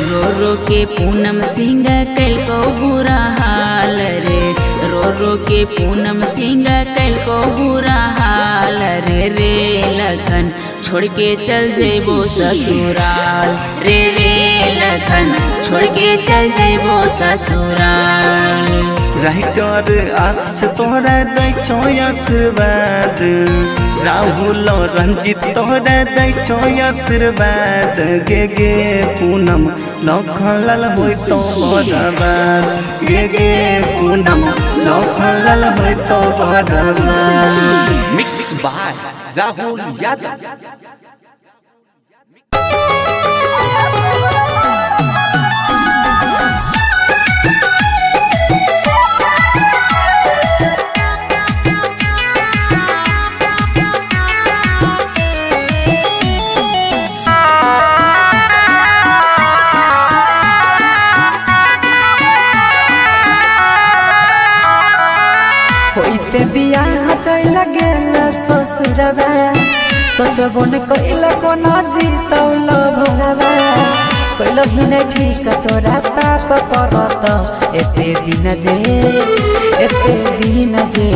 रो रो के पूनम सिंह कल को बुरा हाल रे, रो रो के पूनम सिंह कल को बुरा हाल रे। रे लखन छोड़ के चल जेबो ससुराल, रे रे लखन छोड़ के चल जेबो ससुराल। राइटर आस तोरा दै छो आशीर्वाद, राहुल रंजित तोरा दै छो आशीर्वाद। गे गे पूनम लखनलाल होय तो बर्बाद, गे गे पूनम लखनलाल होय तो बर्बाद। Mix by Rahul Yadav. होइते बियाह चल गेल ससुरवा, सोचबो न कइला कोना जीतौल भगवा। कइलो ही न ठीक तोरा पाप परत, एते दिन जे एते दिन जे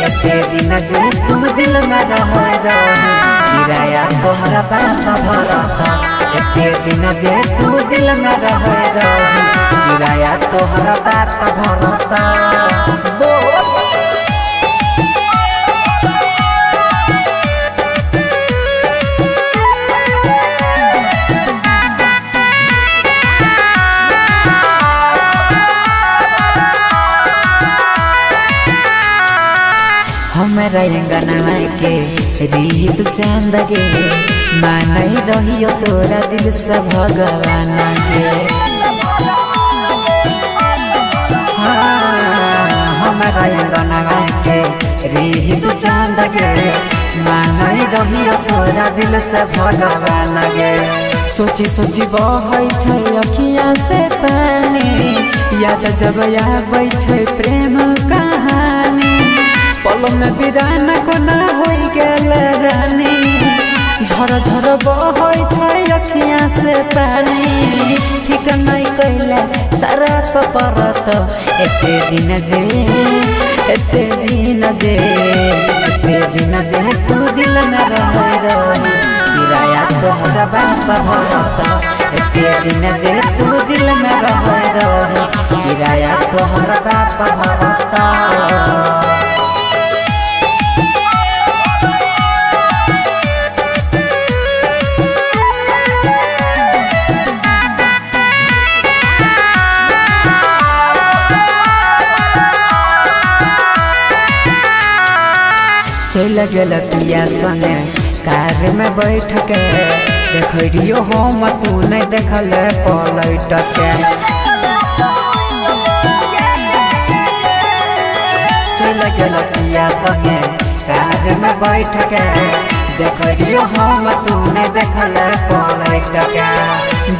एते दिन जे तुम दिल में रह किराया तोहरा बाप भरत। एते दिन जे तुम दिल में रह किराया तोहरा बाप भरत। हमरा अंगना के रीत चांद गे, मानई रहियो तोरा दिल से भगवान गे। हमरा अंगना के रीत चांद गे, मानई रहियो तोरा दिल से भगवान गे। सोची सोची बहै छै अखिया से पानी, याद जब आबै छै प्रेम कहानी। पल में बिरान कोना होई गेल रानी, झर झर बहै छै अखिया से पानी। ठीक नहीं कैला सारा परत, एते दिन जे एते दिन जे एते दिन जे तू दिल में रह किराया तोहरा बाप भरत। एते दिन जे तू दिल में रह किराया तोहरा बाप भरत। चल गेल पिया संगे कार में बैठ के, देखियो हम तू नहीं देखल पलट के। चल गेल पिया संगे कार में बैठ के, देखियो हम तू नहीं देखल पलट के।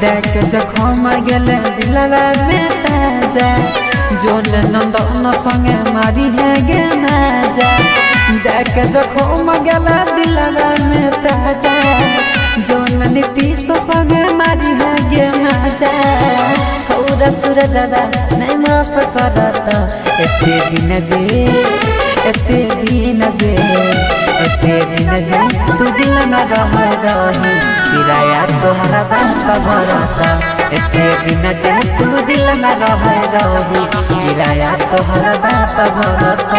देख जखम गेल दिलवा में ताजा, जोन नंदन संगे मारी है गे माजा। देख जखम गेला दिलवा में ताजा, जोन नीतीश संगे मारी है गे माजा। छौरा सूरजवा नहीं माफ करत, एते दिन जे एते दिन जे एते दिन जे तू दिल में रह किराया तोहरा बाप भरत। एते दिन जे तू दिल में रह किराया तोहरा बाप भरत।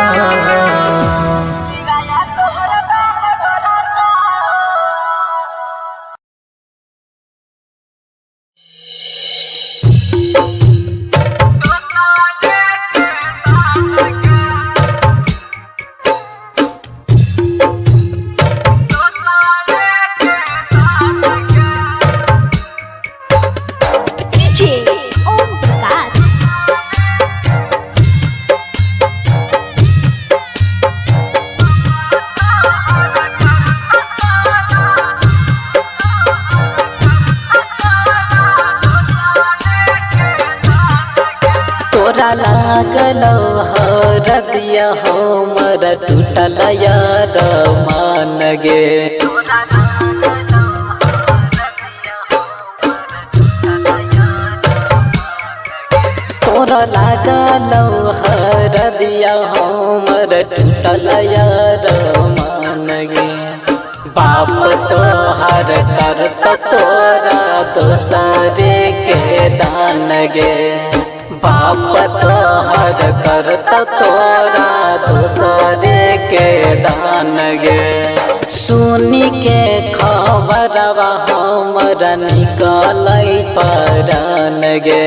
लागलो हरदिया हमर टूटल यार मान गे तोरा लागलो हरदिया हमर टूटल यार मान गे बाप तोहर करत तोरा दोसरे के दान गे बाप तोहर करत तोरा दोसरे के दान गे सुनी के खबरवा हमरा निकलै परान गे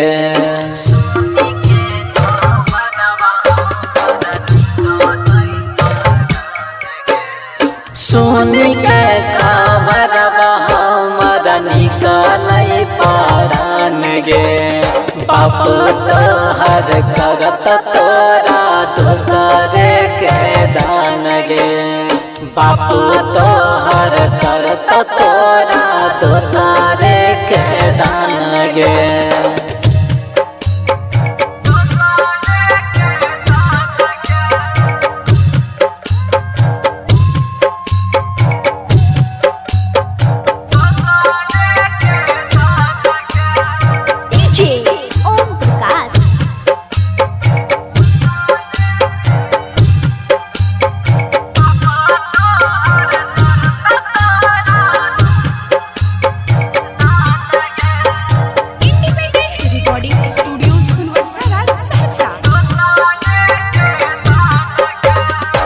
सुनी के खबरवा हमरा निकलै परान गे बाप तोहर करत तोरा दोसरे के दान गे बाप तोहर करत तोरा दोसरे के दान गे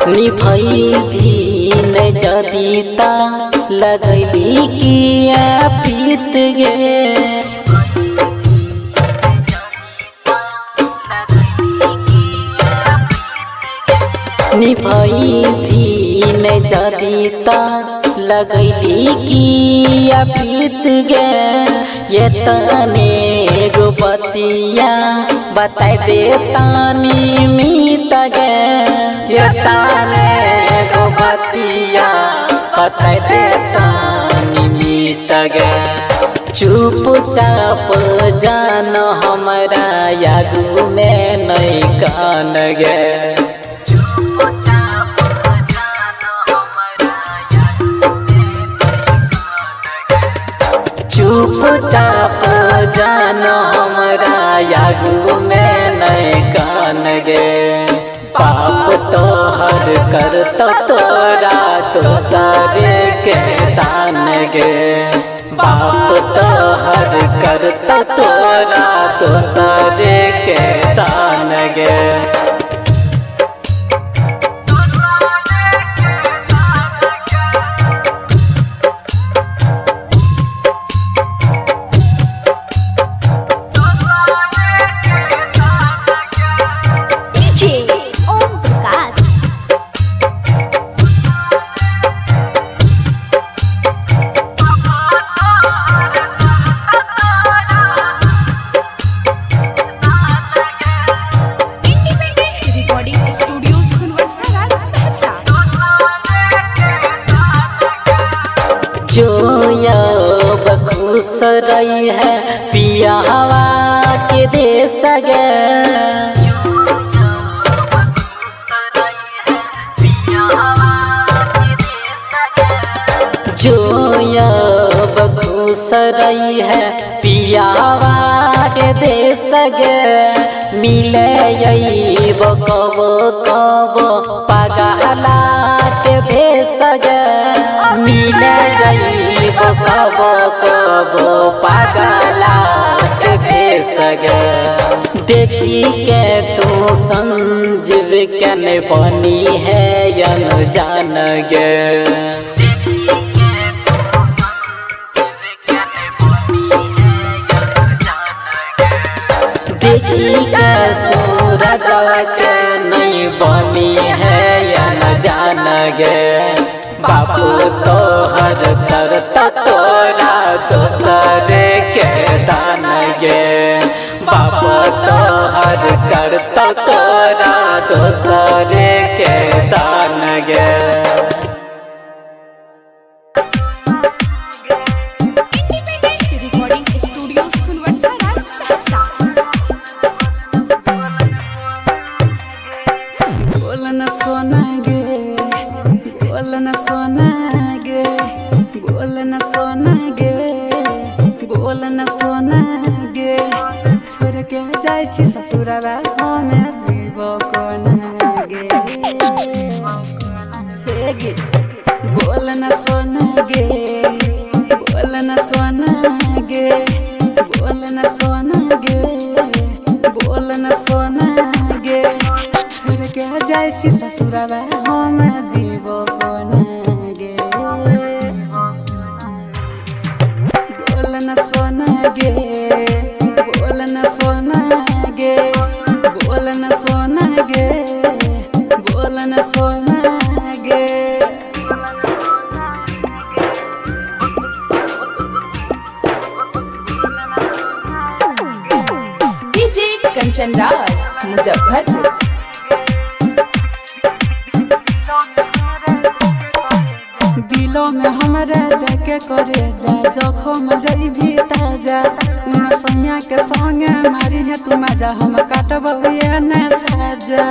निभई भी न जदीता लगैली किया प्रीत गे निभई भी न जदीता लगैली किया प्रीत गे ये तने गो बतिया बताई दे तानी मीत गे ये ताने गो बतिया बताई दे तानी मीत गे चुपचाप जान हमरा यादू में नहीं कान गे चुपचाप जान हमरा यागू में नहीं कान गे पाप तोहर करत तोरा दोसरे के दान गे बाप तोहर करत तोरा दोसरे के दान गे जो अब खुश रही है पिया हवा के देश गे जो अब खुश रही है पिया हवा के देश गे मिले कब कब पगला के भेष गे मिले कब कब पगला के भेष गे देखी के तू संजीव कन बनी है यन जान गे देखी के सूरज के नहीं बनी है या न जान गे बापू तोहर करत तोरा दोसरे के दान गे बापू तोहर करत तोरा दोसरे के दान गे रिकॉर्डिंग स्टूडियो सुनवर सहरसा सोना गे बोल न सोना गे छोड़ के जाय छी ससुरवा हमे जीव कोना गे हे गे बोल न सोना गे बोल न सोना गे बोल न सोना गे बोल न सोना गे छोड़ के जाय छी ससुरवा हमे जीव कोना गे बोल न सोना गे बोल न सोना गे बोल न सोना गे बोल न सोना गे डीजे कंचन राज मुजफ्फरपुर। दिलों में हमारे देखे करे जा जखम जइभी ताजा उन सैया के संगे मारी है तू मजा हम काटबे न साजा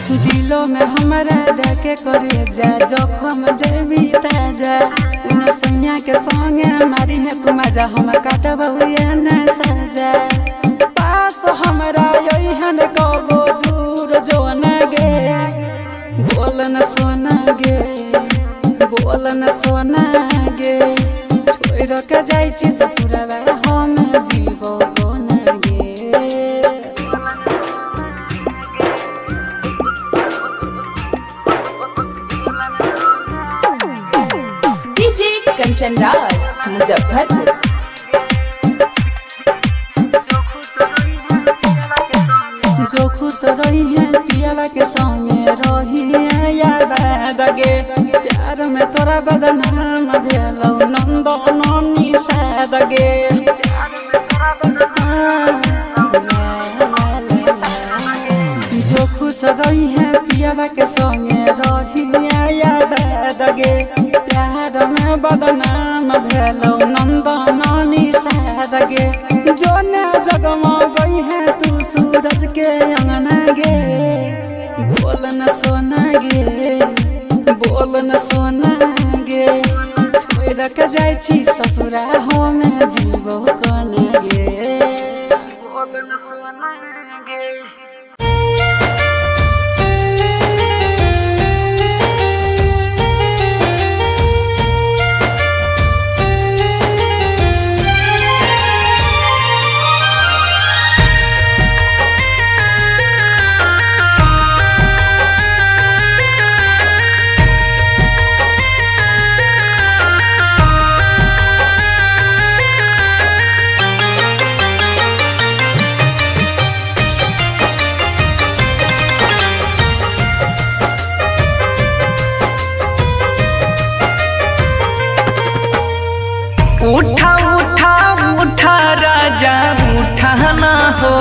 दिलों में हमारे देखे करे जा जखम जइभी ताजा उन सैया के संगे मारी है तू मजा हम काटबे न साजा पास हमरा यही कबो जो न गे बोल न सोना गे बोल न सोना गे छोड़ के जाय छी ससुरवा हम जीव कोना गे डीजे कंचन राज मुजफ्फरपुर। जो खुश रही है पियावा के संगे रही है याद गे प्यार में तोरा बदनाम भेलौ नंदो ननी साद गे जो खुश रही है पियावा के संगे रही है याद गे प्यार में बदनाम भेलौ नंदो ननी साद गे जो न जगमा गई है तू सूरज के अंगना गे बोल न सोना गे बोल न सोना गे छोड़ के जाय छी ससुरा हम जीव कोना गे बोल न सोना गे उठा उठा उठा राजा उठा ना हो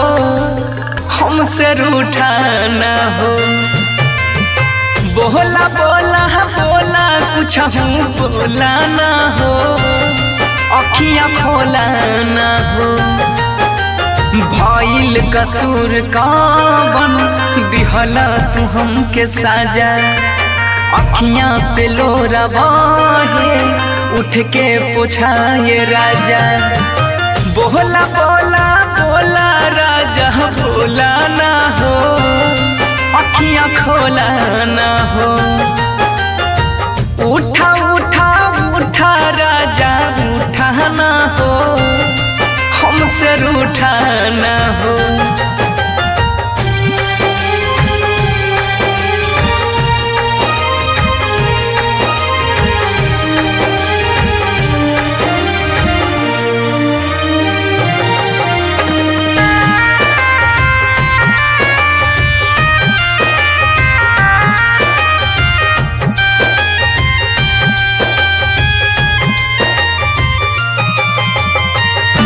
हमसे रूठा ना हो बोला बोला बोला कुछ हूँ बोला ना हो अखियाँ खोला ना हो भइल कसूर कवन दिहला तू हमके साजा अखियाँ से लोरा बहे उठ के पूछाए राजा बोला बोला बोला राजा बोला ना हो अखियाँ खोला ना हो उठा उठा उठा राजा उठा ना हो हमसे रूठा ना हो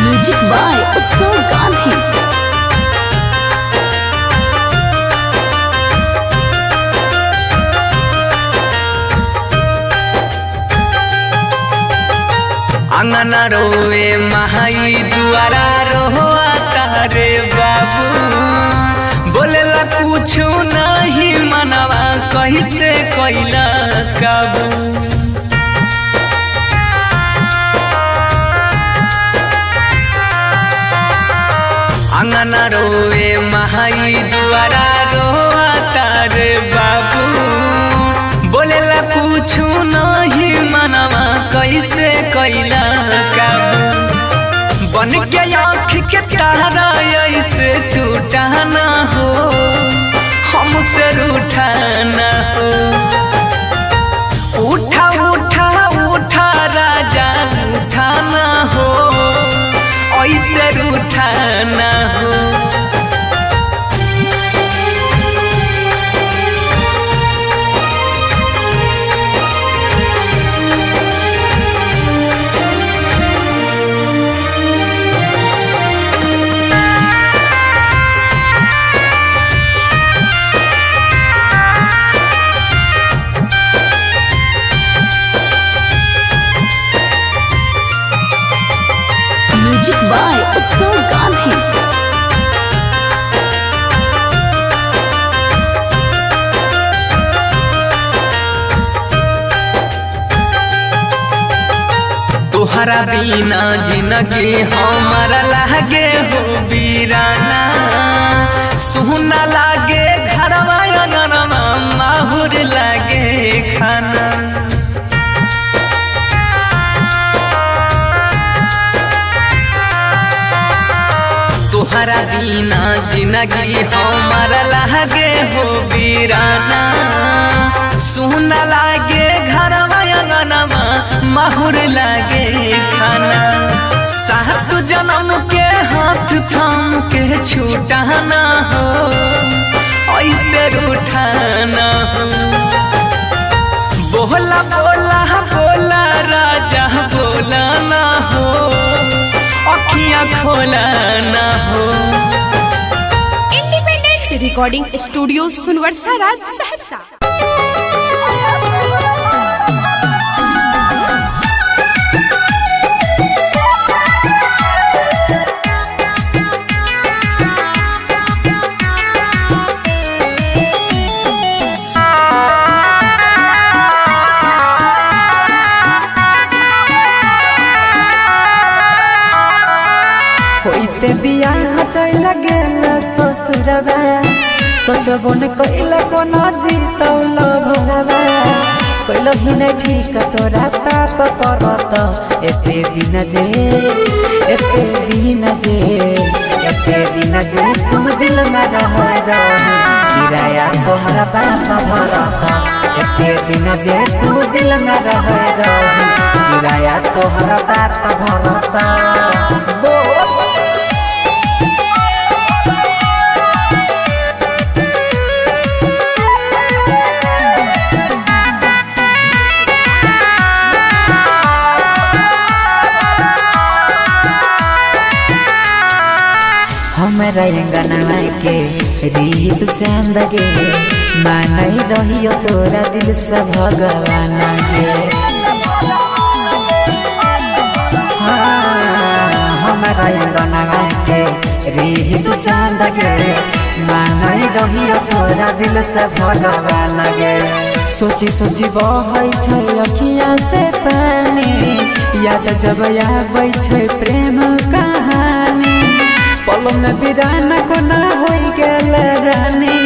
म्यूजिक बाय उत्सव गांधी। अंगना रोवे महाई दुआरा रोआ तारे बाबू बोलेला कुछ नहीं मनवा कैसे कैला काबू अंगना रोए महाई दुआरा रोआ तारे बाबू बोलेला कुछ नहीं मनवा कैसे कैला काबू बन के आँख के तारा ऐसे टूटा ना हो हमसे रूठा ना हो उठा उठा उठा राजा उठा ना हो ऐसे रूठा ना हो म्यूजिक बाय उत्सव गांधी। तोहरा बिना जिंदगी हमारा लागे हो बीराना सुना लागे घरवा अंगनवा माहुर लागे खाना तोहरा बिना जिंदगी हमारा लागे हो बीराना सुना लागे घरवा अंगनवा माहुर लागे खाना सात जन्म के हाथ थाम के छूटा ना हो ऐसे रूठा ना हो बोला बोला बोला राजा बोला ना हो अखियाँ खोला ना हो इंडिपेंडेंट रिकॉर्डिंग स्टूडियो सुनवर्सा राज सहरसा। होइते बियाह चल गेल ससुरवा सोचबो न कइला कोना जीतौल भरवा कइलो ही न ठीक तोरा पाप परत एते दिन जे तुम दिल में रह किराया तोहरा बाप भरत एते दिन जे तुम दिल में रह किराया तोहरा बाप भरत हमारा अंगनवा के रीत चांद गे मानई रहियो तोरा दिल से भगवान गे हमारा अंगनवा के रीत चांद गे मानई रहियो तोरा दिल से भगवान गे सोची सोची बहै छै अखियाँ से पानी याद जब आबै छै प्रेम कहानी पल में बिराना कोना हो गेल रानी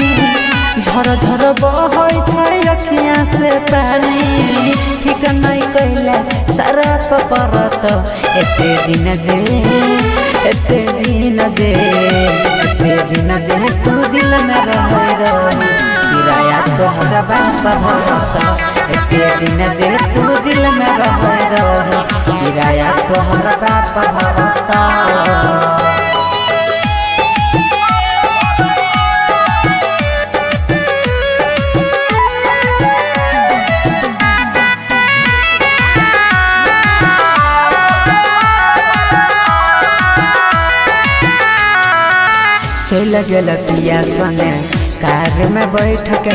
झर झर बहै छै अखियाँ से पानी ठीक नहीं कैला सारा परत एते दिन जे तू दिल में रह किराया तोहरा बाप भरत एते दिन जे तू दिल में रह किराया तोहरा बाप भरत चल गेल पिया संगे कार में बैठ के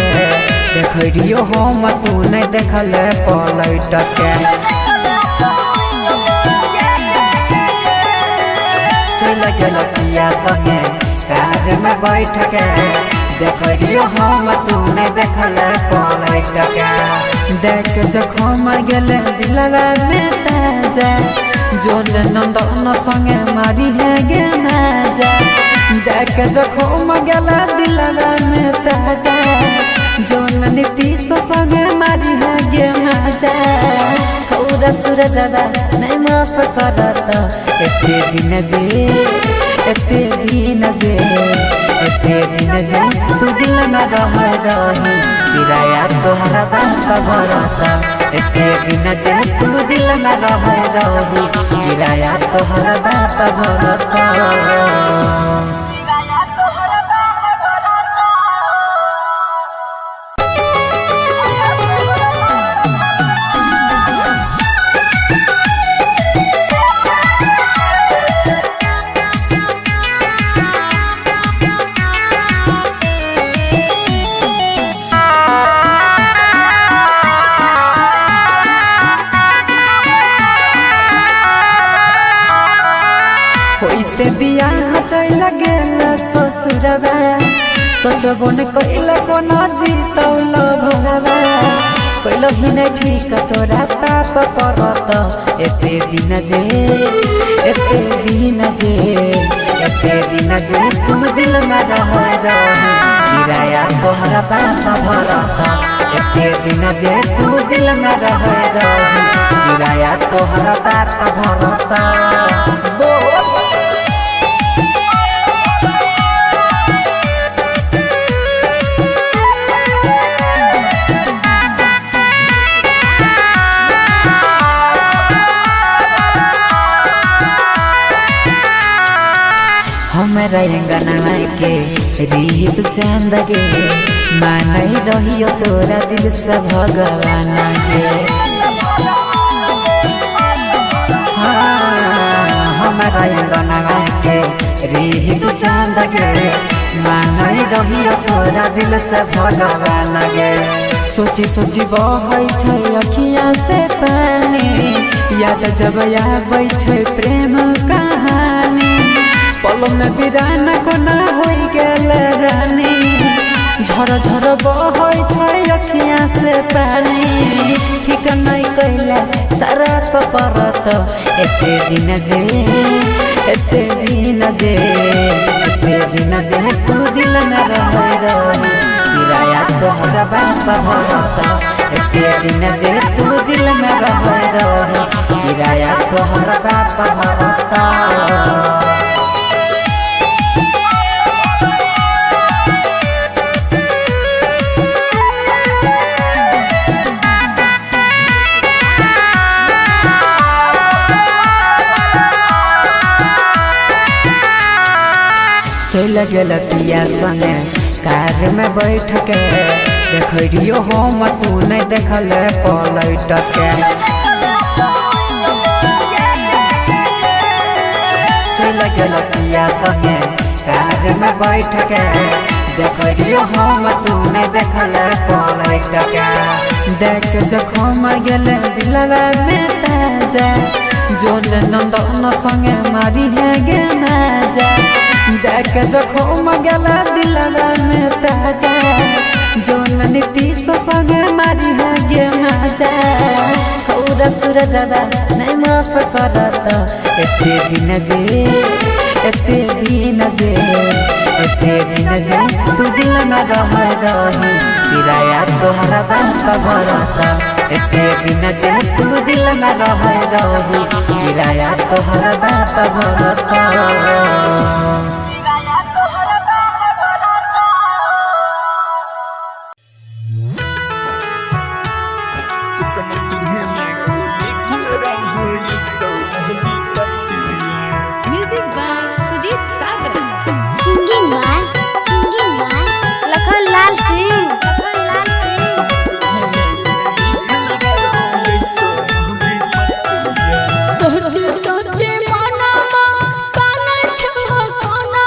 देखियो हम तू नहीं देखल पलट के चल गेल पिया संगे कार में बैठ के देखियो हम तूने देखल पलट के देख जखम गेले दिलवा में ताजा जोन नंदन संगे मारी है गे माजा देख जखम गेले दिलवा में ताजा जोन नीतीश संगे मारी है गे माजा छौरा सूरजवा नहीं माफ करत एते दिन जे तू दिल में रही किराया तोहरा बाप भरता एते दिन जे तू दिल में रही किराया तोहरा बाप भरता। होइते बियाह चल गेल ससुरवा सोचबो न कइल कोना जीतौल भगवा कइल ही नहीं ठीक तोरा पाप परत एते दिन जे तू दिल में रही किराया तोहरा बाप भरत एते दिन जे तू दिल में रही किराया तोहरा बाप भरत। हमरा अंगनवा के रीत चांद गे मानई रहियो तोरा दिल से भगवान गे हमरा अंगनवा के रीत चांद गे मानई रहियो तोरा दिल से भगवान गे सोची सोची बहै छै अखियाँ से पानी याद जब आबै छै प्रेम कहानी पल में बिराना कोना होई गेल रानी झर झर बहै छै अखियाँ से पानी ठीक नहीं कैला सारा परत एते दिन जे तू दिल में रही किराया तोहरा बाप भरत एते दिन जे तू दिल में रही किराया तोहरा बाप भरत। चल गेल पिया संगे कार में बैठ के देखियो हम तू नहीं देखल पलट के चल गेल पिया संगे कार में बैठ के देखियो हम तू नहीं देखल पलट के देख जखम गेल दिलवा में ताजा जोन नंदन संगे मारी है गे माजा देख जखम गेला दिलवा में ताजा जोन नीतीश संगे मारी है गे माजा छौरा सूरजवा नहीं माफ करत एते दिन जे तू दिल में रही किराया तोहरा बाप भरत एते दिन जे तू दिल में रही किराया तोहरा बाप भरत। सोचे सोचे मनमा काना छो काना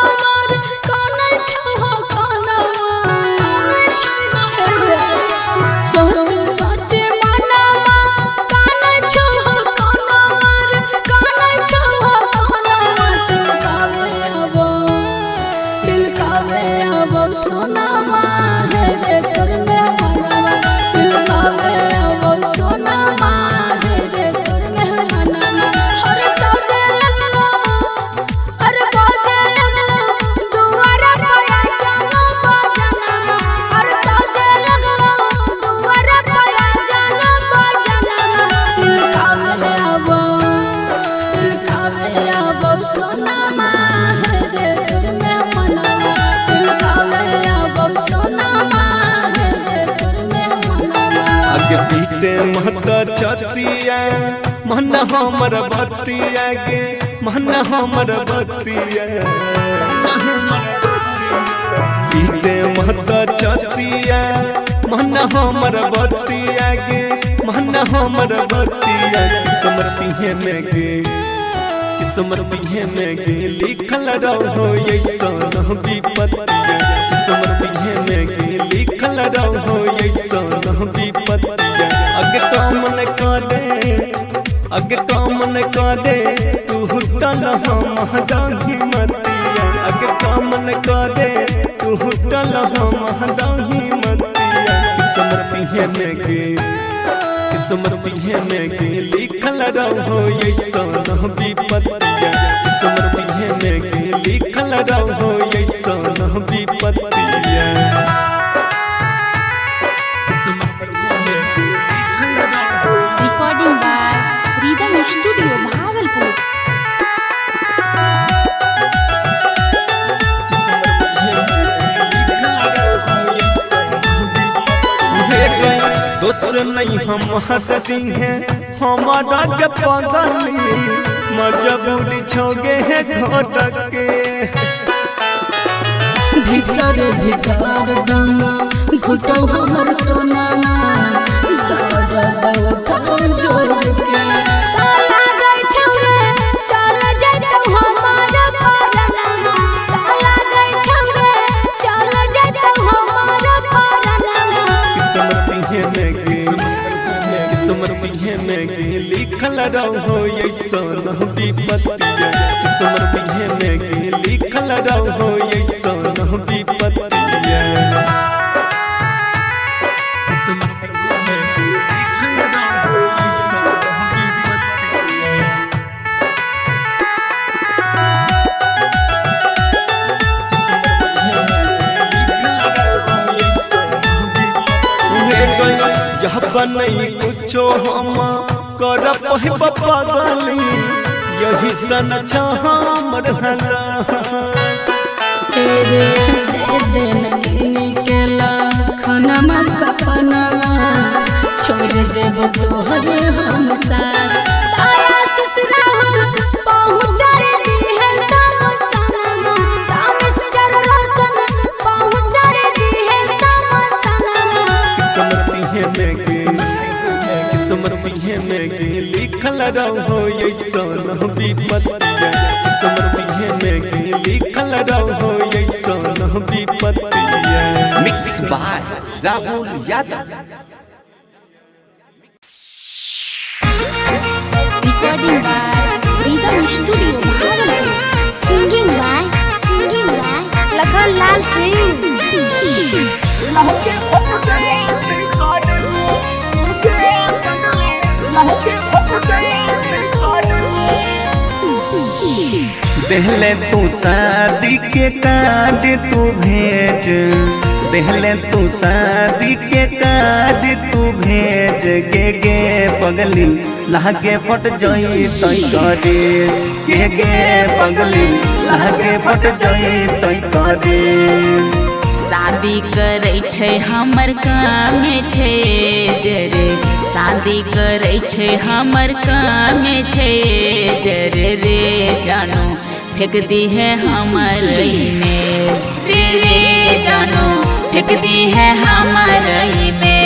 बीते मत छतिया मन हमर बतिया गे मन हमर बतिया बीते मत छतिया मन हमर बतिया गे मन हमर बतिया समर्पिहे में गे समर्पिहे में गे लिखल रहो ऐसन विपत्तिया समर्पिहे में गे लिखल रहो ऐसन विपत्तिया अगे काम न करे तू हुटल हम डाही मतिया अगे काम न करे तू हुटल हम डाही मतिया समर्पिहे में गे समर्पिहे में गे लिखल रहो ऐसन विपत्तिया समर्पिहे में गे लिखल रहो ऐसन विपत्तिया recording by rhythm studio Bhagalpur. दोस्त नहीं हम हटती हैं हमारा के पगली मजबूरी छोगे है घटक के भीतर भीतर दम घुटो हमर सोना जोड़ के समर्पिहे में गे लिखल रहो ऐसन विपत्तिया समर्पिहे में गे लिखल रहो ऐसन विपत्तिया समर्पिहे में गे लिखल रहो ऐसन विपत्तिया यह बनई कुछो हम कर पहिब पगली यही सन हमर हला तेरे निकला खनमा कपनमा छोड़ देब तोहरे हम साथ समर्पिहे में गे लिखल रहो ऐसन विपत्तिया समर्पिहे में गे लिखल रहो ऐसन विपत्तिया mix by Rahul Yadav. Recording by rhythm studio Bhagalpur. Singing by Lakhan Lal Singh. देहले तू शादी के कार्ड तू भेज देहले तू शादी के कार्ड तू भेज गे पगली लागे फट जई तई करे गे पगली लागे फट जई तई करे शादी करे छै हमर काम छै जरे शादी करे छै हमर काम छै जरे रे जानो फेंक दी है हमर में रे जानो फेंक दी है हमर में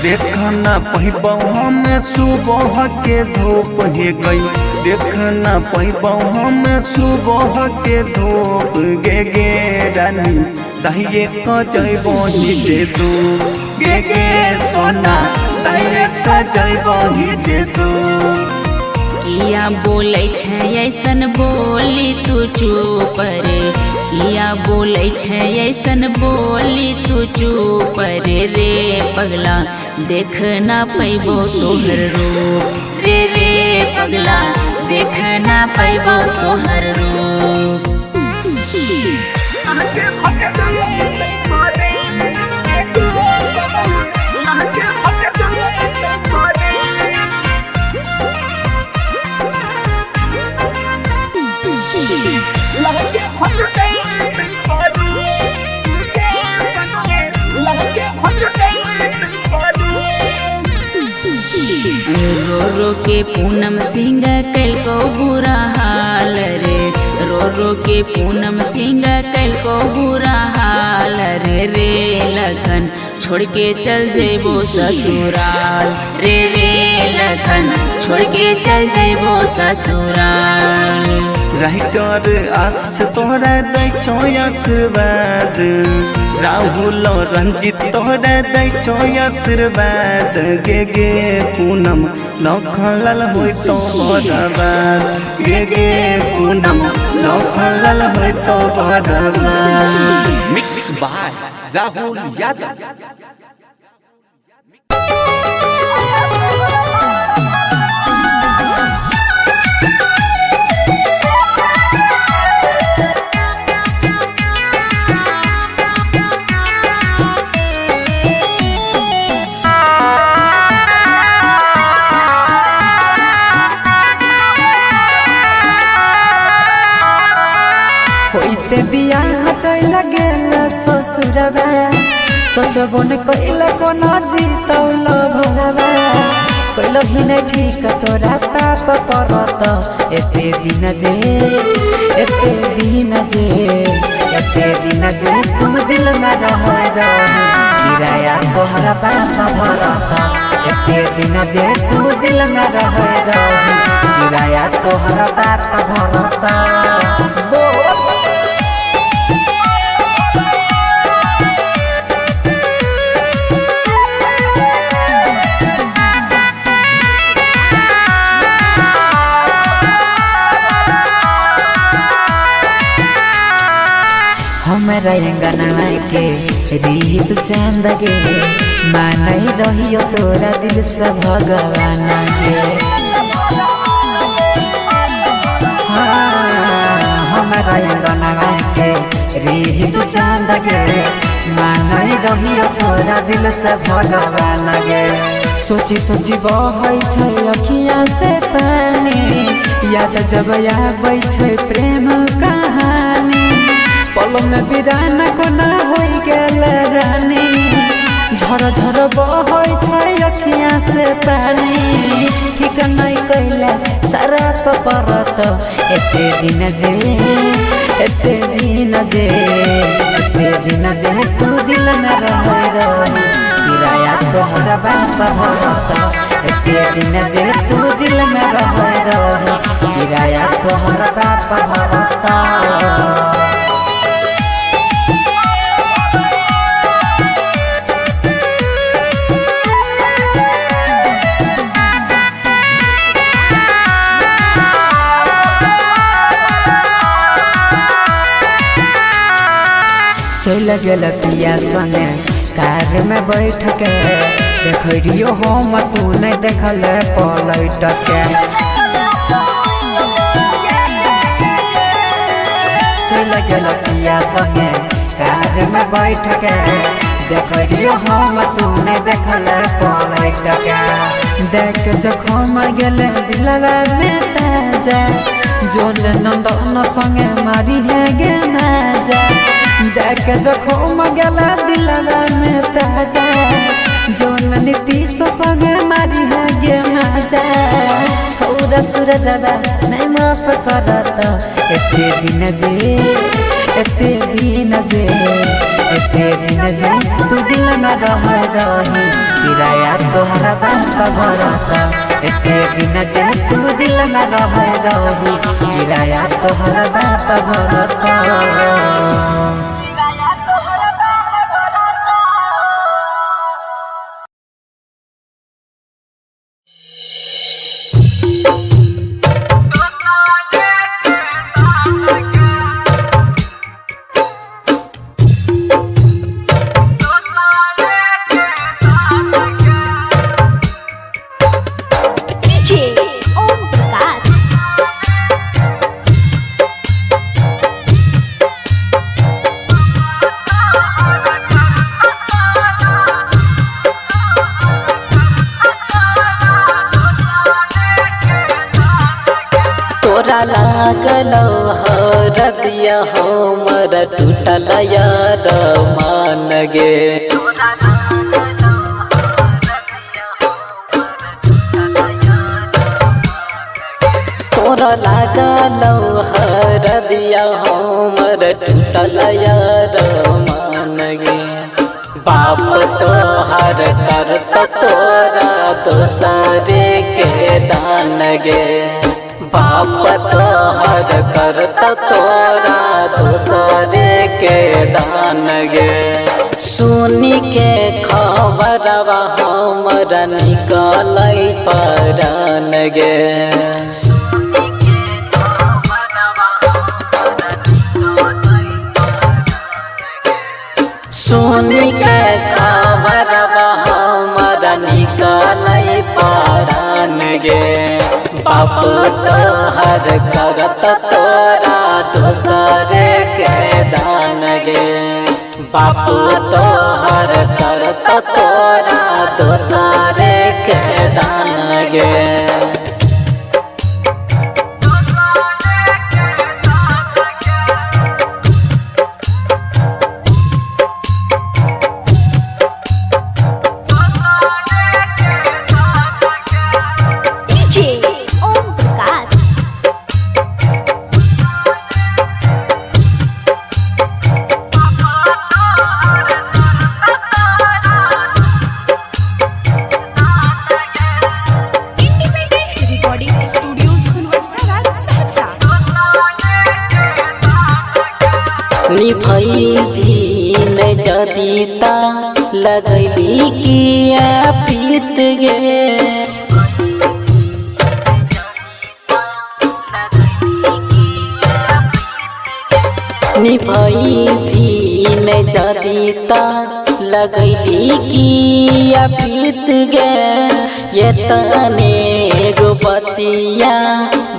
देखना पहिबौ हमें सुबह के धूप हे गई देखना पहिबौ हमें सुबह के धूप गे रानी दहिए क जइबो ही जे तू गे सोना दहिए क जइबो ही जे तू किया बोलै छै ऐसन बोली तू चुप रे किया बोलै छै ऐसन बोली तू चुप रे पगला देख ना पैबो तोहर रूप रे पगला देख ना पैबो तोहर रूप। रो रो के पूनम सिंह कल को बुरा हाल रे, रो रो के पूनम सिंह कल को बुरा हाल रे रे लखन छोड़ के चल जेबो ससुराल रे रे लखन छोड़ के चल जेबो ससुराल। राइटर आस तोहरा दै छो आशीर्वाद, राहुल रंजित तोहरा दै छो आशीर्वाद। गे गे पूनम लखनलाल होय तो बर्बाद, गे गे पूनम लखनलाल होय तो बर्बाद। Mix by Rahul Yadav. होइते बियाह चल गेल ससुरवा, सोचबो न कइला कोना जीतौल भरवा। कइल भी नहीं ठीक तोरा पाप परत, एते दिन जे एते दिन जे एते दिन जे तुम दिल में रह किराया तोहरा पाप भरत। एते दिन जे तू दिल में रह किराया तोहरा पाप भरत। हमरा अंगना के रीत चांद गे, मानई रहियो तोरा दिल से भगवान गे। हमरा अंगना के रीत चांद गे, मानई रहियो तोरा दिल से भगवान गे। सोची सोची बहै छै अखियाँ से पानी, याद जब आबै छै प्रेम कहानी। पल में वीरान कोना होई गेल रानी, झर झर बहै छै अखियाँ से पानी। ठीक नहीं कैला सारा परत, एते दिन जे एते दिन जे एते दिन जे तू दिल में रह किराया तोहरा बाप भरत। एते दिन जे तू दिल में रह किराया तोहरा बाप भरत। चल गेल पिया संगे कार में बैठ के, देखियो हम तू नहीं देखल पलट के। चल गेल पिया संगे कार में बैठ के, देखियो हम तू नहीं देखल पलट के। देख जखम गेल दिलवा में ताजा, जोन नंदन संगे मारी है गे नाजा। देख जखम गेला दिलवा में ताजा, जोन नीतीश संगे मारी है गे मजा। छौरा सूरजवा नहीं माफ करत, एते दिन जे एते दिन जे एते दिन जे तू दिल में रह किराया तोहरा बाप भरत। एते दिन जे तू दिल में रह किराया तोहरा बाप भरत। ओम प्रकाश हरदिया हमर टूटल यार मान गे तोरा लागल हरदिया हमर टूटल यार मान गे बाप तोहर करत तोरा दोसरे के दान गे बाप तोहर करत तोरा दोसरे के दान गे सुनी के खबरवा हमरा निकल परान गे सुनी के खबरवा हमरा निकल परान गे बाप तोहर करत तोरा दोसरे के दान गे बाप तोहर करत तोरा दोसरे के दान गे निभई भी न जदीता लगैली किया पीत गे निभई भी न जदीता लगैली किया पीत गे ये तने गो बतिया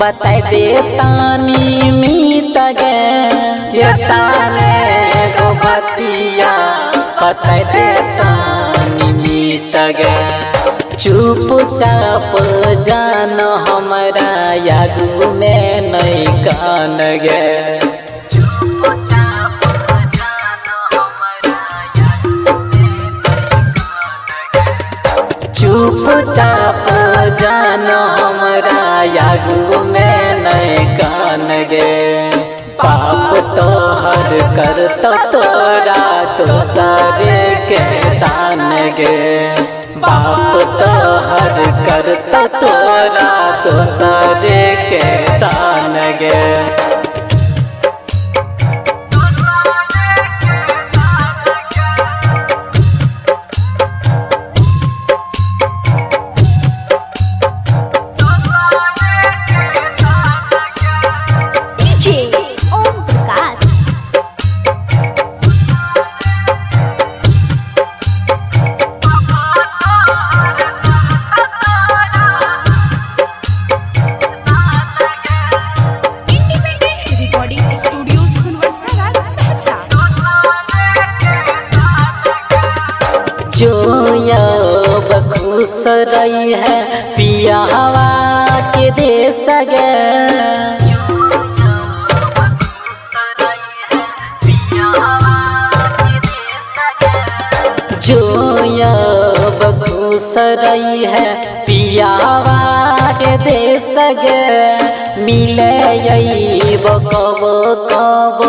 बताई दे तानी मीत गे ये ताने गो बतिया बताई दे तानी मीत गे चुपचाप जान हमरा यागू में नहीं कान गे चुपचाप जान हमरा यागू में नहीं कान गे पाप तोहर करत तोरा दोसरे के दान गे बाप तोहर करत तोरा दोसरे के दान गे जोयब खुश रही है पिया हवा के दे सगे जोयब खुश रही है पिया हवा के दे सगे मिले कब कब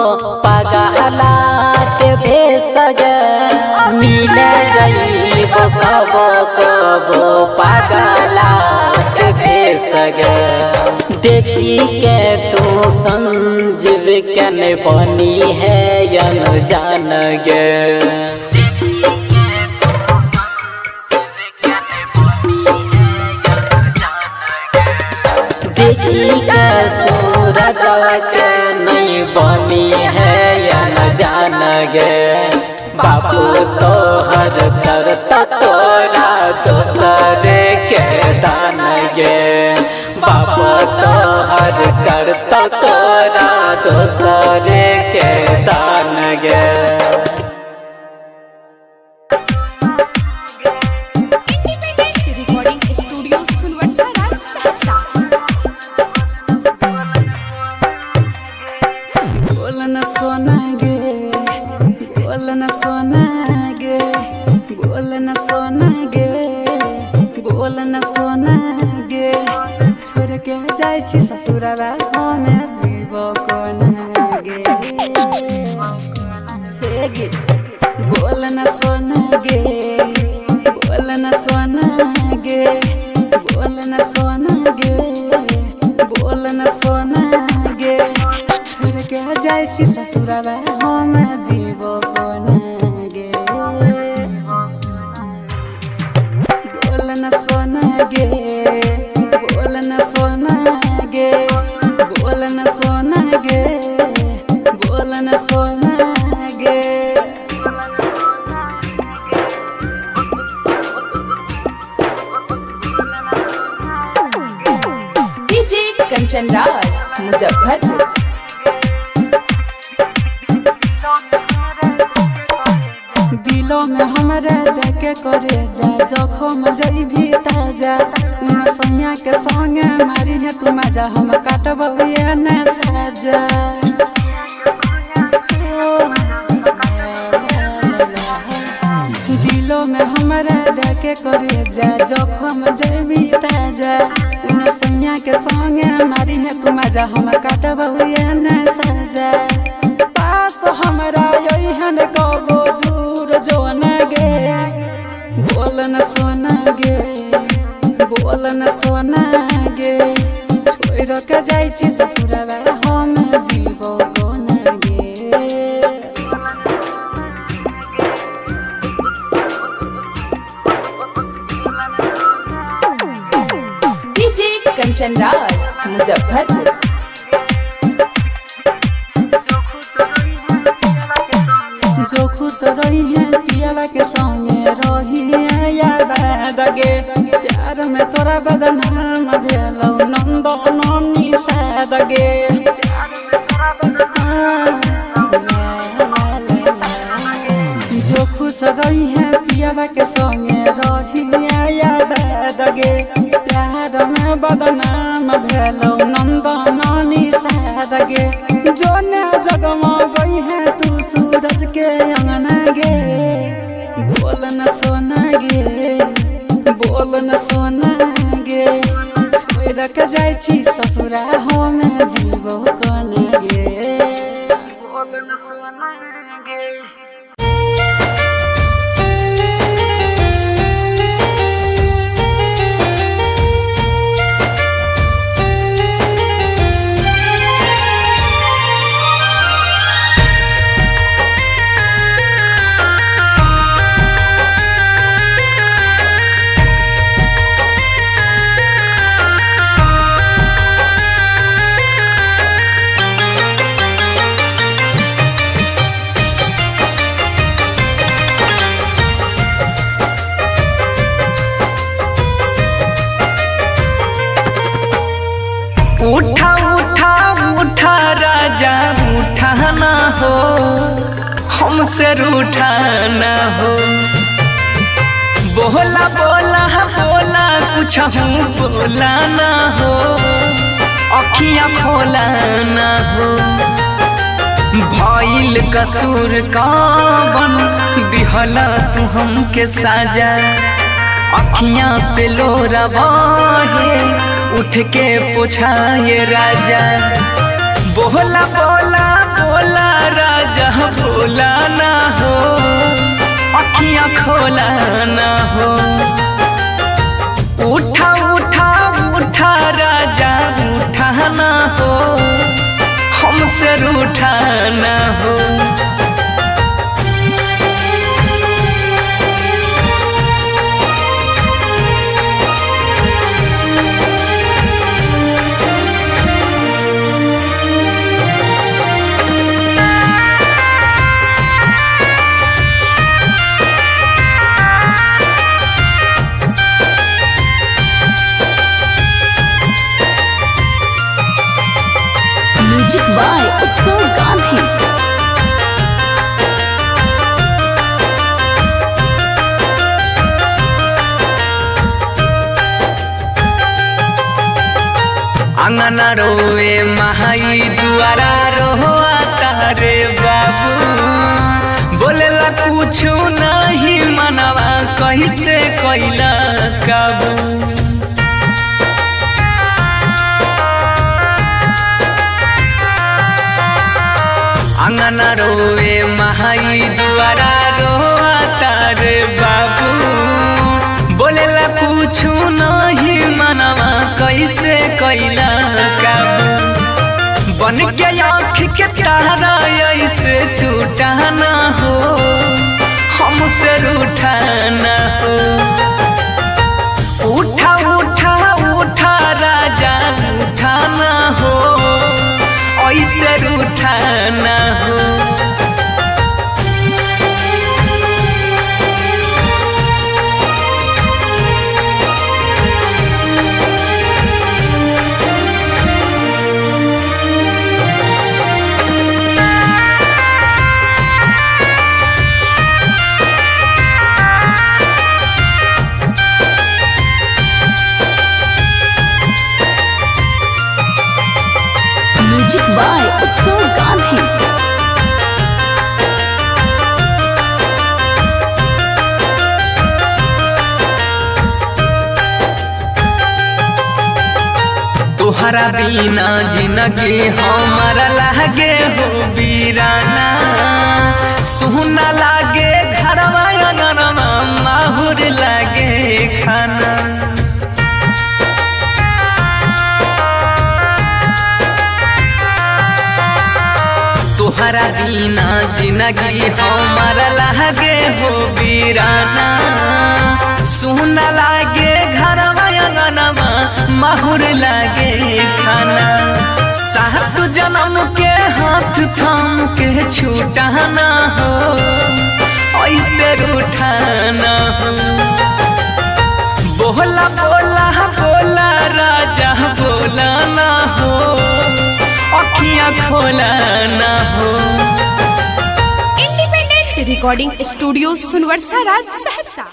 पगला के दे सगे मिले कब कब पगला के भेस गे देखी के तू संजीव कन बनी है यन जान गे देखी के सूरज के नहीं बनी है यन जान गे बापू तोहर करत तोरा दोसरे के दान गे बापू तोहर करत तोरा दोसरे के दान गे रिकॉर्डिंग स्टूडियो सुनवरसा सहरसा बोल न सोना गे बोल न सोना गे बोल न सोना गे बोल न सोना गे छोड़ के जाय छी ससुरवा हमे जीव कोन गे हे गे बोल न सोना गे बोल न सोना गे बोल न सोना गे बोल न सोना गे छोड़ के जाय छी ससुरवा हमे जीव कोन गे बोल न सोना गे बोल न सोना गे बोल न सोना गे बोल न सोना गे डीजे कंचन राज मुजफ्फरपुर। दिलों में हमारे देखे करे जा जखम जइभी ताजा उन सैया के संगे मारी है तू मजा हम काटबे न साजा दिलों में हमारे देखे करे जा जखम जइभी ताजा उन सैया के संगे मारी है तू मजा हम काटबे न साजा पास हमरा यही हन कबो दूर जो न गे बोल न सोना गे बोल न सोना गे छोड़ के जाय छी ससुरवा हम जीव कोन गे डीजे कंचन राज मुजफ्फरपुर। जो खुश रही है पियावा के संगे रही है याद गे प्यार में तोरा बदनाम भेलौ नंद नानी साद गे जो खुश रही है पियावा के संगे रही है याद गे प्यार में बदनाम भेलौ नंद नानी साद गे जो न जगमा गई है तू सूरज के अंगना गे बोल न सोना गे बोल न सोना गे छोड़ के जाय छी ससुरा हम जीव कोन गे बोल न सोना गे उठा उठा उठा राजा उठा ना हो हमसे रूठा ना हो बोला बोला बोला कुछ बोला ना हो अखियाँ खोला ना हो भइल कसूर कवन दिहला तू हमके साजा अखियाँ से लोरा बहे उठ के पूछाए राजा बोला बोला बोला राजा बोला ना हो अखियाँ खोला ना हो उठा उठा उठा राजा उठा ना हो हमसे रूठा ना हो म्यूजिक बाय उत्सव गांधी। अंगना रोए महाई दुआरा रोता अंगना रोवे महाई दुआरा रोआ तारे बाबू बोलेला पूछू नहीं मनवा कैसे कैला काबू बन के आँख के तारा ऐसे टूटा ना हो हमसे रूठा ना हो उठा उठा उठा राजा उठा ना हो ऐसे रूठा ना हो म्यूजिक बाय उत्सव गांधी। तोहरा बिना जिंदगी हमारा लागे हो बीराना सुना लागे घरवा अंगनवा माहुर लागे खाना तोहरा बिना जिंदगी हमारा लागे हो बीराना सुना लागे घरवा अंगनवा माहुर लागे खाना सात जन्म के हाथ थाम के छूटा ना हो ऐसे रूठाना हो बोला बोला बोला राजा बोला ना हो अखियाँ खोला ना हो। इंडिपेंडेंट रिकॉर्डिंग स्टूडियो सुनवर्सा राज सहरसा।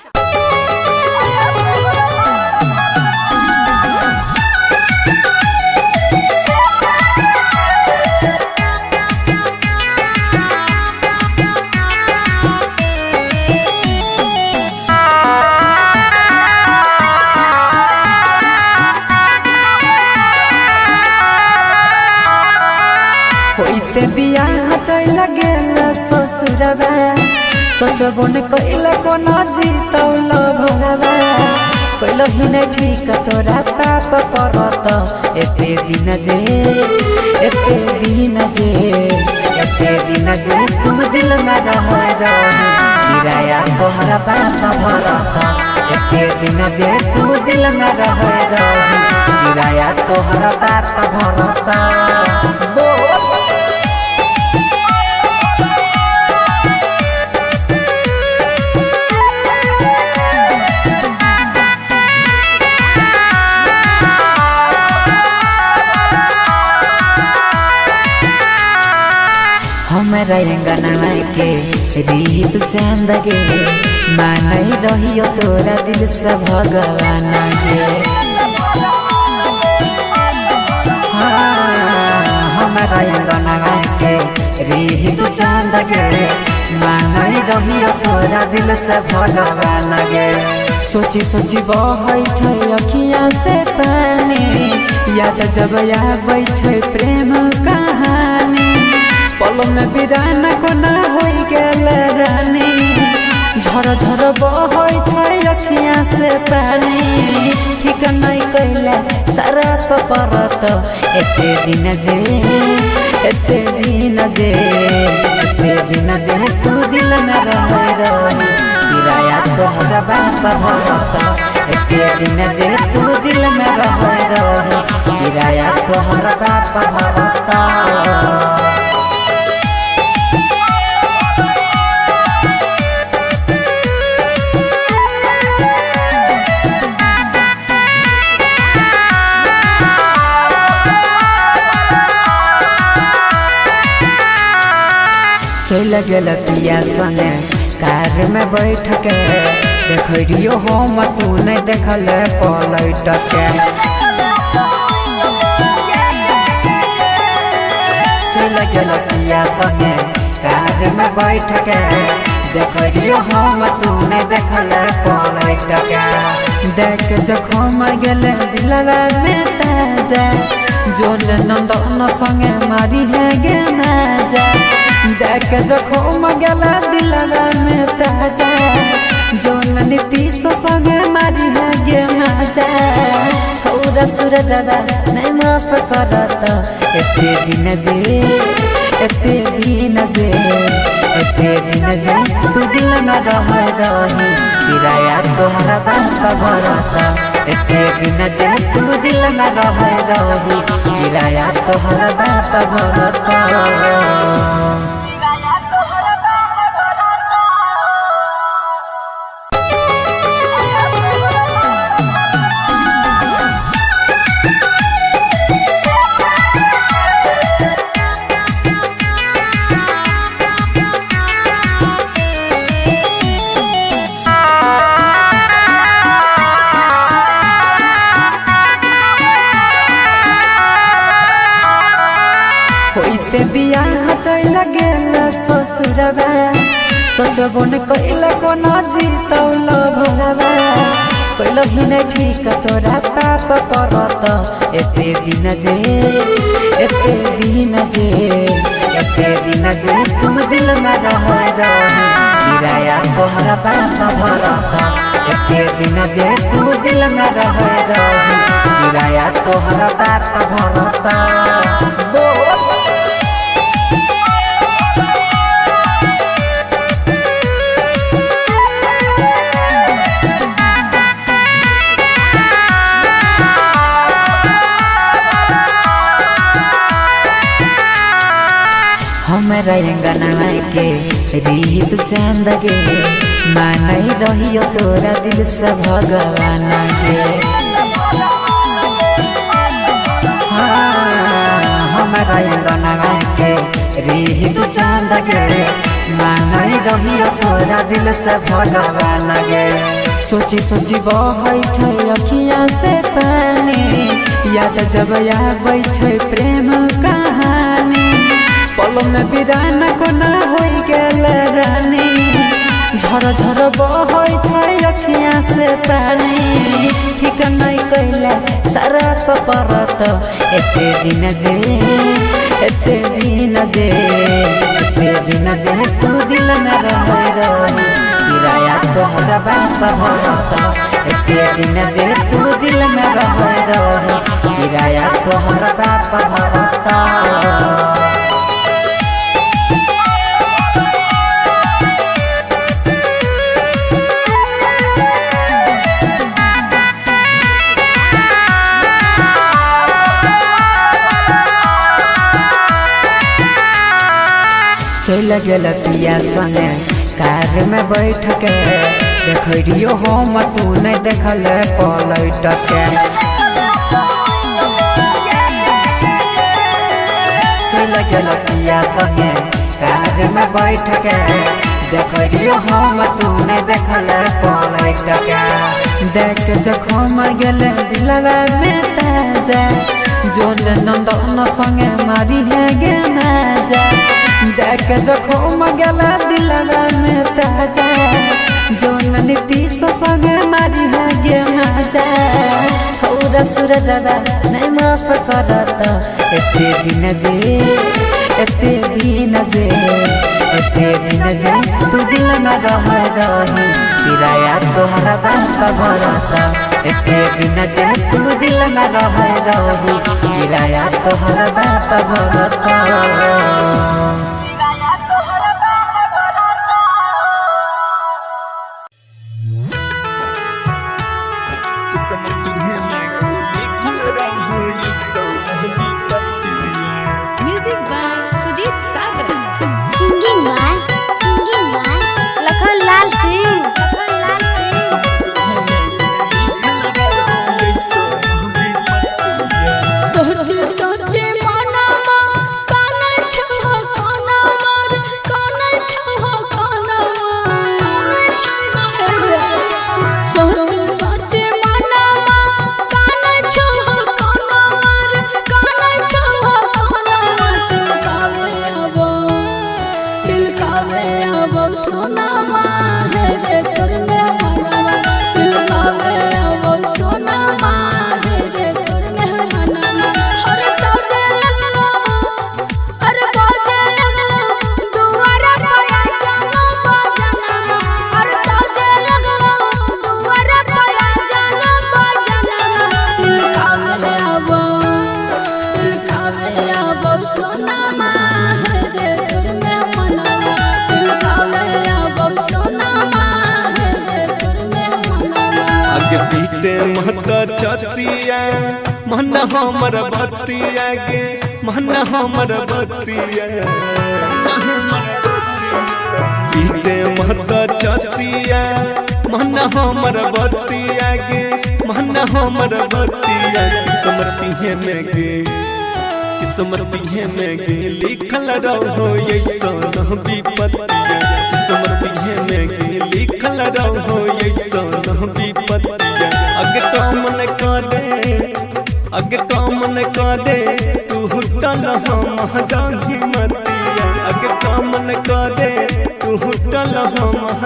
होइते बियाह चल गेल ससुरवा सोचबो न कैल कोना जीतौल भरवा कैल ही न ठीक तोरा पाप परत एते दिन जे तुम दिल में रह रही किराया तोहरा बाप भरत एते दिन जे तुम दिल में रह रही किराया तोहरा बाप भरत हमारा अंगना के रीत चांद गे मानई रहियो तोरा दिल से भगवान गे हमारा अंगना के रीत चांद गे मानई रहियो तोरा दिल से भगवान गे सोची सोची बहै छै अखियाँ से पानी याद जब आबै छै प्रेम कहानी पल में बिराना कोना हो गेल रानी झर झर बहै छै अखियाँ से पानी ठीक नहीं कैला सारा परत एते दिन जे तू दिल में रह रही किराया तोहरा बाप भरत एते दिन जे तू दिल में रह रही किराया तोहरा बाप भरत चल गेल पिया संगे कार में बैठ के देखियो हम तू नहीं देखल पलट के चल गेल पिया संगे कार में बैठ के देखियो हम तू नहीं देखल पलट के देख जखम गेल दिलवा में ताजा जोल नंदन संगे मारी है गे ना जा देख जखम गला दिलवा में ताजा जोन नीतीश संगे मारी है गे मजा छौरा सूरजवा नहीं माफ करत एते दिन जे तू दिल न रही किराया तोहरा बाप भरत एते दिन जे तू दिल न रही किराया तोहरा बाप भरत। होइते बियाह चल गेल ससुरवा सोचबो न कइला कोना जीतौल भरवा कइल भी नहीं ठीक तोरा पाप परत एते दिन जे तू दिल में रही किराया तोहरा पाप भरत एते दिन जे तू दिल में रही किराया तोहरा पाप भरत। हमरा अंगना के रीत चांद गे मानई रहियो तोरा दिल से भगवान गे हमरा अंगना के रीत चांद गे मानई रहियो तोरा दिल से भगवान गे सोची सोची बहै छै अखियाँ से पानी याद जब आबै छै प्रेम कहानी पल में बिराना कोना हो गेल रानी झर झर बहै छै अखियाँ से पानी ठीक नहीं कैला सारा परत एते दिन जे तू दिल में रही किराया तोहरा बाप भरत एते दिन जे तू दिल में रही किराया तोहरा बाप भरत। चल गेल पिया संगे कार में बैठ के देखियो हम तू नहीं देखल पलट के चल गेल पिया संगे कार में बैठ के देखियो हम तू नहीं देखल पलट के देख जखम गेल दिलवा में ताजा जोन नंदन संगे मारी है गे मजा देख जखम गला दिलवा में ताजा जोन नीतीश संगे मारी है गे मजा छौरा सूरजवा नहीं माफ करत एते दिन जे तू दिल में रही किराया तोहरा बाप भरत एते दिन जे तू दिल में रही किराया तोहरा बाप भरत। Music by Sujit Sagar. Singing by Lakhan Lal Singh. सोचे सोचे मनमा काना छह काना मार काना छह काना सोचे सोचे मनमा काना छह काना मार काना छह काना दिल कावे अब सोना माँ है रे तोर में मनवा दिल कावे अब सोना माँ है रे तोर में मनवा हर सजे लगलो अरे बाजे लगलो हमर बतिया गे मन हमर बतिया बीते मत चतिया मन हमर बतिया गे मन हमर बतिया किस्मतिये में गे किस्मतिये में गे लिखल रहो ऐसन विपत्तिया किस्मतिये में गे लिखल रहो ऐसन विपत्तिया अगे काम न करे अगे काम न करे तू हुटल हम जाही